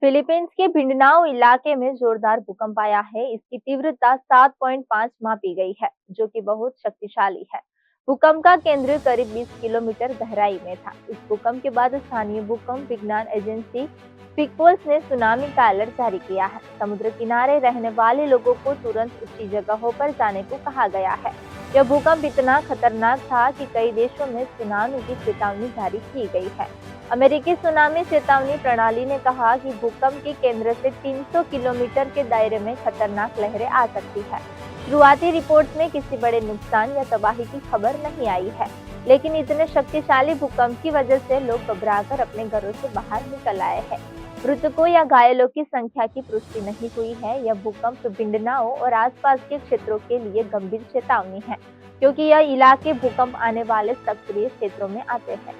Philippines के Mindanao इलाके में जोरदार भूकंप आया है। इसकी तीव्रता 7.5 मापी गई है, जो कि बहुत शक्तिशाली है। भूकंप का केंद्र करीब 20 किलोमीटर गहराई में था। इस भूकंप के बाद स्थानीय भूकंप विज्ञान एजेंसी सिक्वल्स ने सुनामी का अलर्ट जारी किया है। समुद्र किनारे रहने वाले लोगों को तुरंत ऊंची जगहों पर जाने को कहा गया है। यह भूकंप इतना खतरनाक था कि कई देशों में सुनामी की चेतावनी जारी की गई है। अमेरिकी सुनामी चेतावनी प्रणाली ने कहा कि भूकंप के केंद्र से 300 किलोमीटर के दायरे में खतरनाक लहरें आ सकती है। शुरुआती रिपोर्ट्स में किसी बड़े नुकसान या तबाही की खबर नहीं आई है, लेकिन इतने शक्तिशाली भूकंप की वजह से लोग घबराकर अपने घरों से बाहर निकल आए हैं। मृतकों या घायलों की संख्या की पुष्टि नहीं हुई है। यह भूकंप मिंडानाओ और आसपास के क्षेत्रों के लिए गंभीर चेतावनी है, क्योंकि यह इलाके भूकंप आने वाले सक्रिय क्षेत्रों में आते हैं।